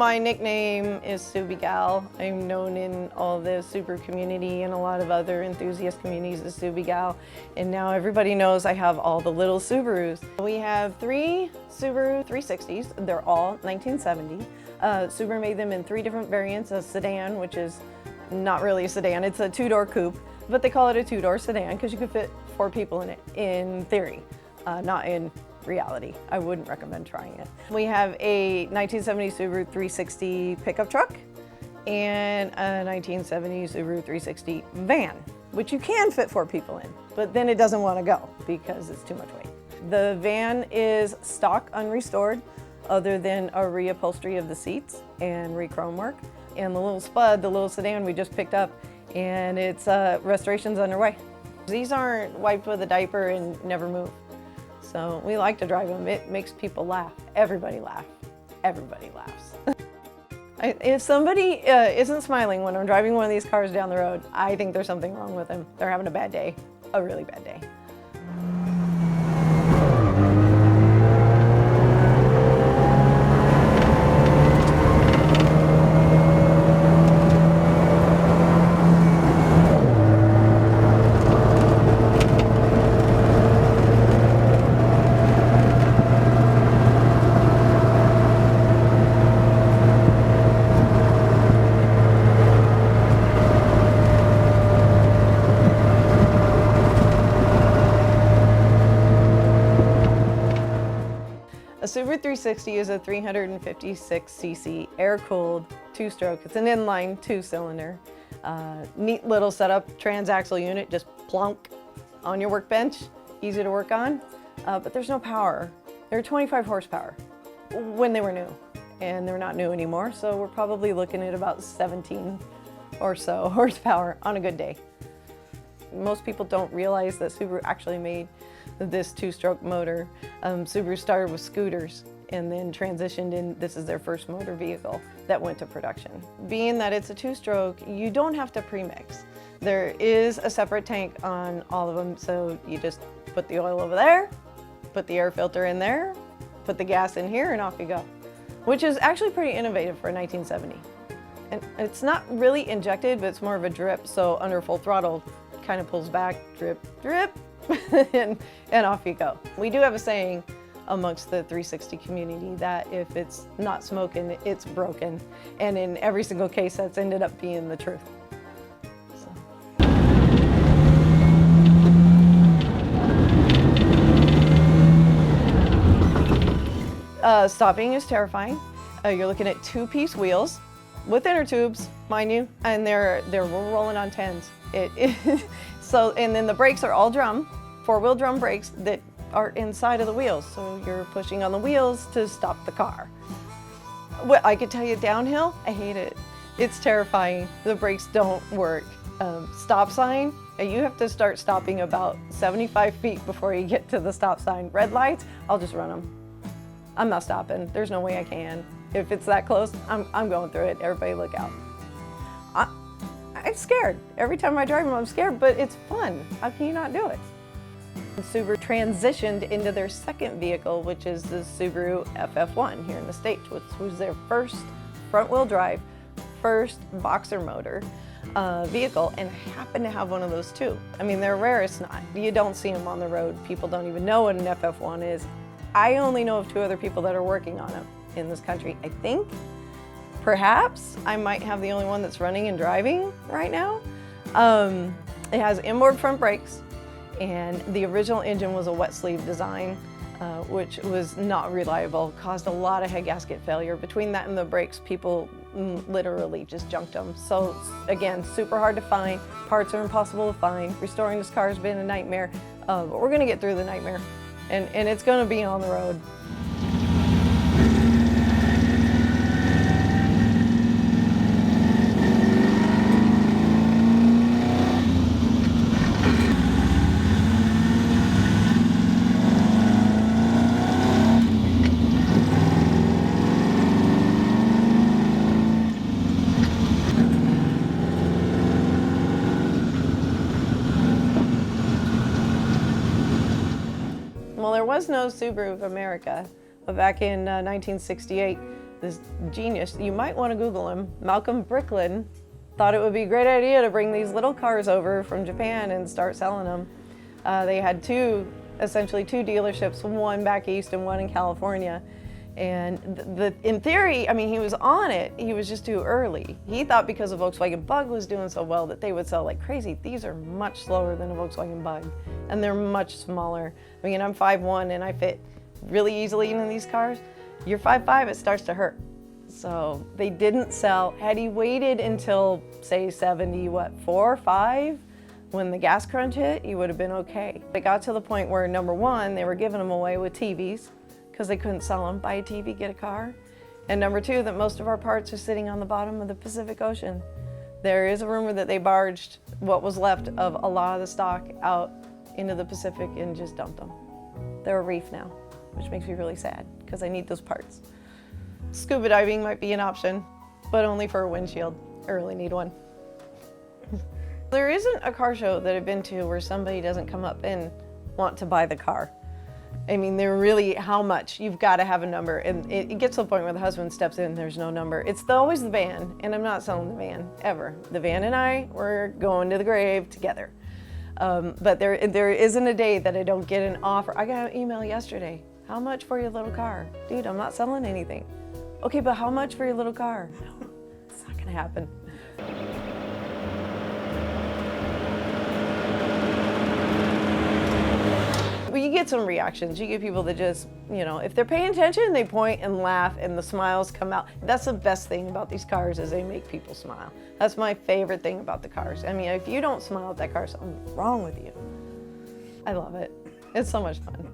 my nickname is SubiGal. I'm known in all the Subaru community and a lot of other enthusiast communities as SubiGal. And now everybody knows I have all the little Subarus. We have 3 Subaru 360s. They're all 1970. Subaru made them in 3 different variants: a sedan, which is not really a sedan, it's a 2-door coupe, but they call it a 2-door sedan because you could fit 4 people in it, in theory, not in reality. I wouldn't recommend trying it. We have a 1970 Subaru 360 pickup truck and a 1970 Subaru 360 van, which you can fit 4 people in, but then it doesn't want to go because it's too much weight. The van is stock unrestored, other than a reupholstery of the seats and re-chrome work. And the little Spud, the little sedan we just picked up, and it's restoration's underway. These aren't wiped with a diaper and never move. So we like to drive them. It makes people laugh. Everybody laugh. Everybody laughs. If somebody isn't smiling when I'm driving one of these cars down the road, I think there's something wrong with them. They're having a bad day, a really bad day. A Subaru 360 is a 356cc air-cooled 2-stroke. It's an inline 2-cylinder. Neat little setup, transaxle unit, just plunk on your workbench, easy to work on, but there's no power. They're 25 horsepower when they were new, and they're not new anymore, so we're probably looking at about 17 or so horsepower on a good day. Most people don't realize that Subaru actually made this 2-stroke motor. Subaru started with scooters and then transitioned in. This is their first motor vehicle that went to production. Being that it's a 2-stroke, you don't have to premix. There is a separate tank on all of them, so you just put the oil over there, put the air filter in there, put the gas in here, and off you go, which is actually pretty innovative for 1970. And it's not really injected, but it's more of a drip, so under full throttle, kind of pulls back, drip, drip, and off you go. We do have a saying amongst the 360 community that if it's not smoking, it's broken. And in every single case, that's ended up being the truth. Stopping is terrifying. You're looking at 2-piece wheels with inner tubes, mind you, and they're rolling on 10s. So, and then the brakes are all drum, 4-wheel drum brakes that are inside of the wheels. So you're pushing on the wheels to stop the car. Well, I could tell you downhill, I hate it. It's terrifying. The brakes don't work. Stop sign, you have to start stopping about 75 feet before you get to the stop sign. Red lights, I'll just run them. I'm not stopping. There's no way I can. If it's that close, I'm going through it. Everybody look out. I'm scared. Every time I drive them, I'm scared, but it's fun. How can you not do it? Subaru transitioned into their second vehicle, which is the Subaru FF1 here in the States, which was their first front-wheel drive, first boxer motor vehicle, and happen to have one of those too. I mean, they're rare, it's not. You don't see them on the road. People don't even know what an FF1 is. I only know of 2 other people that are working on them in this country, I think. Perhaps I might have the only one that's running and driving right now. It has inboard front brakes, and the original engine was a wet sleeve design, which was not reliable, caused a lot of head gasket failure. Between that and the brakes, people literally just junked them. So again, super hard to find, parts are impossible to find. Restoring this car has been a nightmare, but we're gonna get through the nightmare, and it's gonna be on the road. Well, there was no Subaru of America. Back in 1968, this genius, you might want to Google him, Malcolm Bricklin, thought it would be a great idea to bring these little cars over from Japan and start selling them. They had essentially two dealerships, one back east and one in California. And in theory, I mean, he was on it, he was just too early. He thought because a Volkswagen Bug was doing so well that they would sell like crazy. These are much slower than a Volkswagen Bug, and they're much smaller. I mean, I'm 5'1" and I fit really easily into these cars. You're 5'5", it starts to hurt. So they didn't sell. Had he waited until, say, 4 or 5, when the gas crunch hit, he would have been okay. It got to the point where, number one, they were giving them away with TVs, because they couldn't sell them. Buy a TV, get a car. And number two, that most of our parts are sitting on the bottom of the Pacific Ocean. There is a rumor that they barged what was left of a lot of the stock out into the Pacific and just dumped them. They're a reef now, which makes me really sad because I need those parts. Scuba diving might be an option, but only for a windshield. I really need one. There isn't a car show that I've been to where somebody doesn't come up and want to buy the car. I mean, they're really, how much? You've got to have a number. And it gets to the point where the husband steps in, there's no number. It's always the van, and I'm not selling the van, ever. The van and I, we're going to the grave together. But there isn't a day that I don't get an offer. I got an email yesterday. How much for your little car? Dude, I'm not selling anything. Okay, but how much for your little car? No, it's not gonna happen. Well, you get some reactions. You get people that just, you know, if they're paying attention, they point and laugh and the smiles come out. That's the best thing about these cars, is they make people smile. That's my favorite thing about the cars. I mean, if you don't smile at that car, something's wrong with you. I love it. It's so much fun.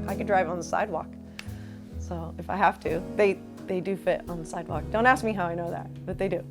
I could drive on the sidewalk. So if I have to, they do fit on the sidewalk. Don't ask me how I know that, but they do.